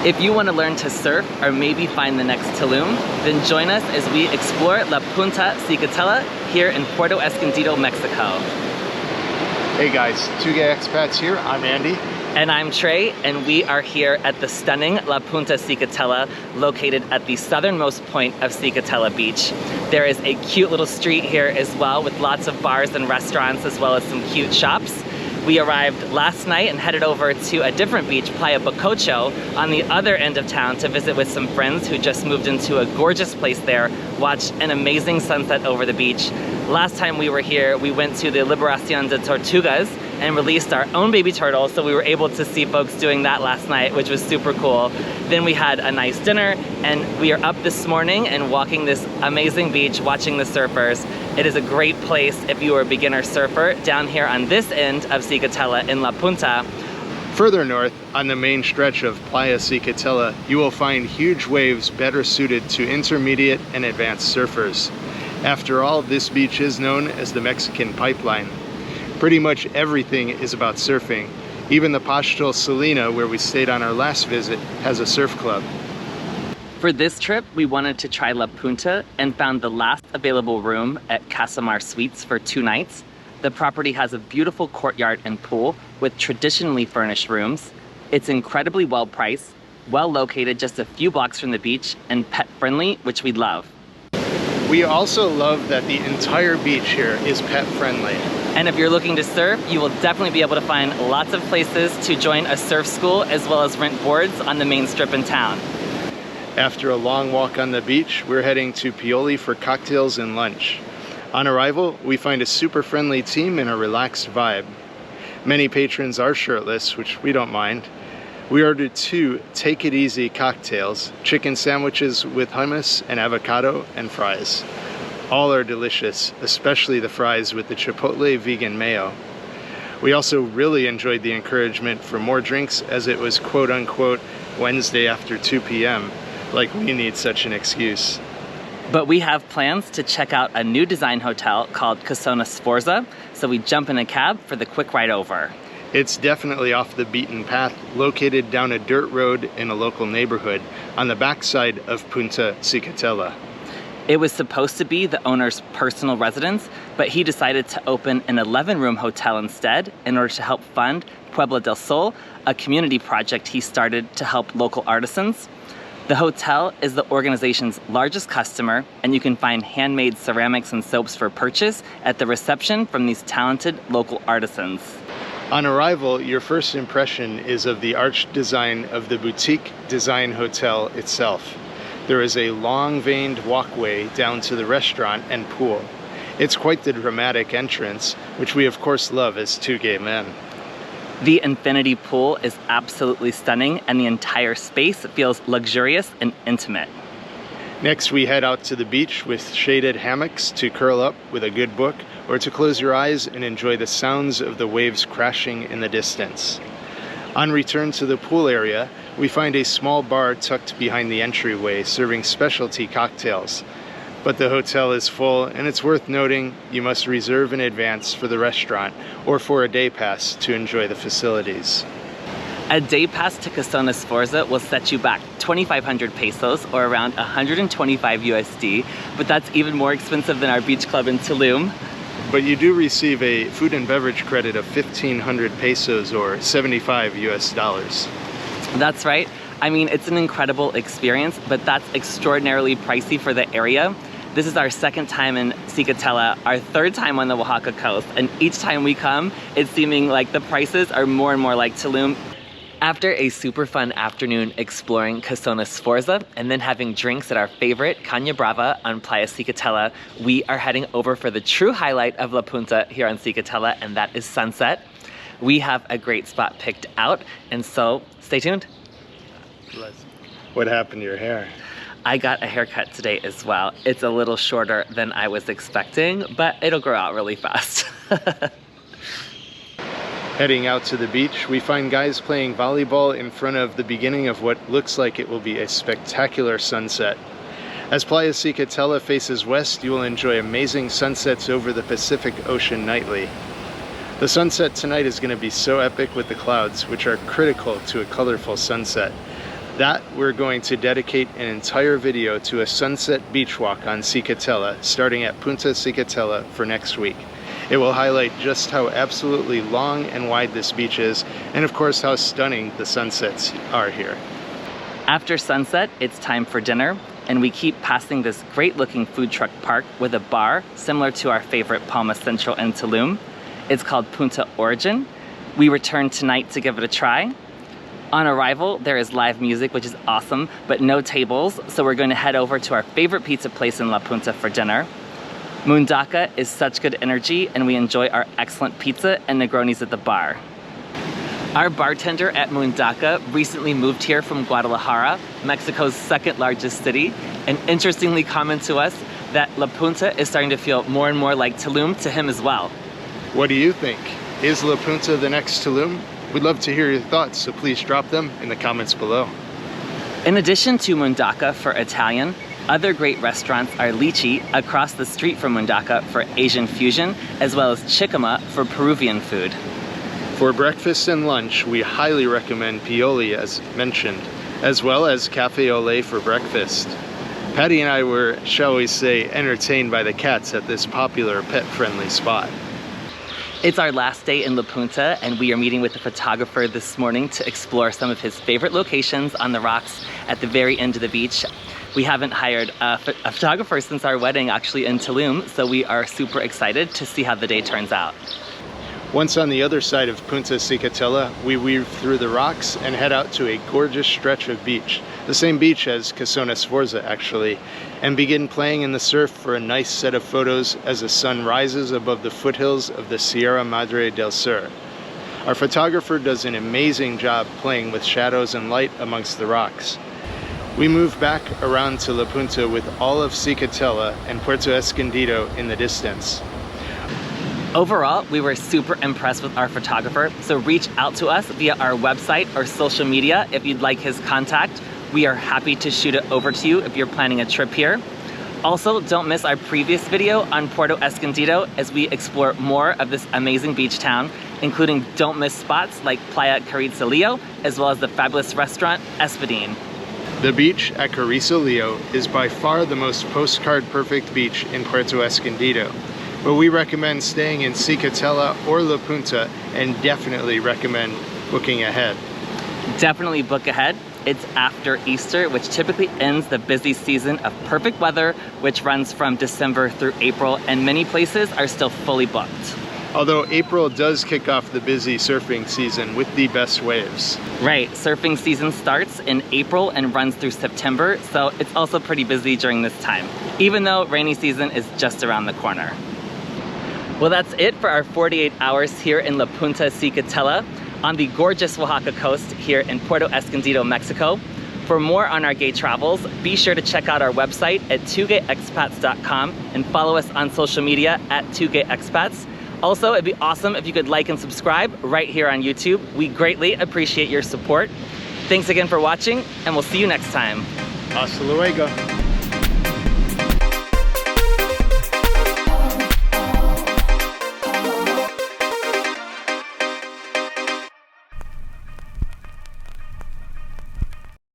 If you want to learn to surf or maybe find the next Tulum, then join us as we explore La Punta Zicatela here in Puerto Escondido, Mexico. Hey guys, two gay expats here. I'm Andy. And I'm Trey, and we are here at the stunning La Punta Zicatela, located at the southernmost point of Zicatela Beach. There is a cute little street here as well with lots of bars and restaurants as well as some cute shops. We arrived last night and headed over to a different beach, Playa Bacocho, on the other end of town to visit with some friends who just moved into a gorgeous place there, watched an amazing sunset over the beach. Last time we were here, we went to the Liberación de Tortugas and released our own baby turtle, so we were able to see folks doing that last night, which was super cool. Then we had a nice dinner, and we are up this morning and walking this amazing beach, watching the surfers. It is a great place if you are a beginner surfer down here on this end of Zicatela in La Punta. Further north, on the main stretch of Playa Zicatela, you will find huge waves better suited to intermediate and advanced surfers. After all, this beach is known as the Mexican Pipeline. Pretty much everything is about surfing. Even the Pastel Salina, where we stayed on our last visit, has a surf club. For this trip, we wanted to try La Punta and found the last available room at Casamar Suites for 2 nights. The property has a beautiful courtyard and pool with traditionally furnished rooms. It's incredibly well priced, well located just a few blocks from the beach, and pet friendly, which we love. We also love that the entire beach here is pet friendly. And if you're looking to surf, you will definitely be able to find lots of places to join a surf school as well as rent boards on the main strip in town. After a long walk on the beach, we're heading to Peoli for cocktails and lunch. On arrival, we find a super friendly team and a relaxed vibe. Many patrons are shirtless, which we don't mind. We ordered 2 take it easy cocktails, chicken sandwiches with hummus and avocado and fries. All are delicious, especially the fries with the chipotle vegan mayo. We also really enjoyed the encouragement for more drinks, as it was quote unquote Wednesday after 2 p.m. Like we need such an excuse. But we have plans to check out a new design hotel called Kasona Sporza, so we jump in a cab for the quick ride over. It's definitely off the beaten path, located down a dirt road in a local neighborhood on the backside of Punta Zicatela. It was supposed to be the owner's personal residence, but he decided to open an 11-room hotel instead in order to help fund Pueblo del Sol, a community project he started to help local artisans. The hotel is the organization's largest customer, and you can find handmade ceramics and soaps for purchase at the reception from these talented local artisans. On arrival, your first impression is of the arched design of the boutique design hotel itself. There is a long veined walkway down to the restaurant and pool. It's quite the dramatic entrance, which we of course love as 2 gay men. The infinity pool is absolutely stunning, and the entire space feels luxurious and intimate. Next, we head out to the beach with shaded hammocks to curl up with a good book or to close your eyes and enjoy the sounds of the waves crashing in the distance. On return to the pool area, we find a small bar tucked behind the entryway serving specialty cocktails. But the hotel is full, and it's worth noting you must reserve in advance for the restaurant or for a day pass to enjoy the facilities. A day pass to Kasona Sporza will set you back 2,500 pesos or around 125 USD, but that's even more expensive than our beach club in Tulum. But you do receive a food and beverage credit of 1,500 pesos or 75 US dollars. That's right. I mean, it's an incredible experience, but that's extraordinarily pricey for the area. This is our 2nd time in Zicatela, our 3rd time on the Oaxaca coast, and each time we come, it's seeming like the prices are more and more like Tulum. After a super fun afternoon exploring Kasona Sporza and then having drinks at our favorite Caña Brava on Playa Zicatela, we are heading over for the true highlight of La Punta here on Zicatela, and that is sunset. We have a great spot picked out, and so stay tuned. What happened to your hair? I got a haircut today as well. It's a little shorter than I was expecting, but it'll grow out really fast. Heading out to the beach, we find guys playing volleyball in front of the beginning of what looks like it will be a spectacular sunset. As Playa Zicatela faces west, you will enjoy amazing sunsets over the Pacific Ocean nightly. The sunset tonight is going to be so epic with the clouds, which are critical to a colorful sunset. That we're going to dedicate an entire video to a sunset beach walk on Zicatela, starting at Punta Zicatela for next week. It will highlight just how absolutely long and wide this beach is, and of course how stunning the sunsets are here. After sunset, it's time for dinner, and we keep passing this great looking food truck park with a bar similar to our favorite Palma Central in Tulum. It's called Punta Origin. We return tonight to give it a try. On arrival, there is live music, which is awesome, but no tables, so we're going to head over to our favorite pizza place in La Punta for dinner. Mundaka is such good energy, and we enjoy our excellent pizza and Negronis at the bar. Our bartender at Mundaka recently moved here from Guadalajara, Mexico's second largest city, and interestingly commented to us that La Punta is starting to feel more and more like Tulum to him as well. What do you think? Is La Punta the next Tulum? We'd love to hear your thoughts, so please drop them in the comments below. In addition to Mundaka for Italian, other great restaurants are Lichi across the street from Mundaka for Asian fusion, as well as Chicama for Peruvian food. For breakfast and lunch, we highly recommend Peoli as mentioned, as well as Cafe Ole for breakfast. Patty and I were, shall we say, entertained by the cats at this popular pet-friendly spot. It's our last day in La Punta, and we are meeting with a photographer this morning to explore some of his favorite locations on the rocks at the very end of the beach. We haven't hired a photographer since our wedding actually in Tulum, so we are super excited to see how the day turns out. Once on the other side of Punta Zicatela, we weave through the rocks and head out to a gorgeous stretch of beach, the same beach as Kasona Sporza actually, and begin playing in the surf for a nice set of photos as the sun rises above the foothills of the Sierra Madre del Sur. Our photographer does an amazing job playing with shadows and light amongst the rocks. We move back around to La Punta with all of Zicatela and Puerto Escondido in the distance. Overall, we were super impressed with our photographer, so reach out to us via our website or social media if you'd like his contact. We are happy to shoot it over to you if you're planning a trip here. Also, don't miss our previous video on Puerto Escondido as we explore more of this amazing beach town, including don't miss spots like Playa Carrizalillo, as well as the fabulous restaurant Espadín. The beach at Carrizalillo is by far the most postcard-perfect beach in Puerto Escondido, but we recommend staying in Zicatela or La Punta and definitely recommend booking ahead. Definitely book ahead. It's after Easter, which typically ends the busy season of perfect weather, which runs from December through April, and many places are still fully booked. Although April does kick off the busy surfing season with the best waves. Right, surfing season starts in April and runs through September, so it's also pretty busy during this time, even though rainy season is just around the corner. Well, that's it for our 48 hours here in La Punta Zicatela on the gorgeous Oaxaca coast here in Puerto Escondido, Mexico. For more on our gay travels, be sure to check out our website at 2gayexpats.com and follow us on social media at 2gayexpats. Also, it'd be awesome if you could like and subscribe right here on YouTube. We greatly appreciate your support. Thanks again for watching, and we'll see you next time. Hasta luego.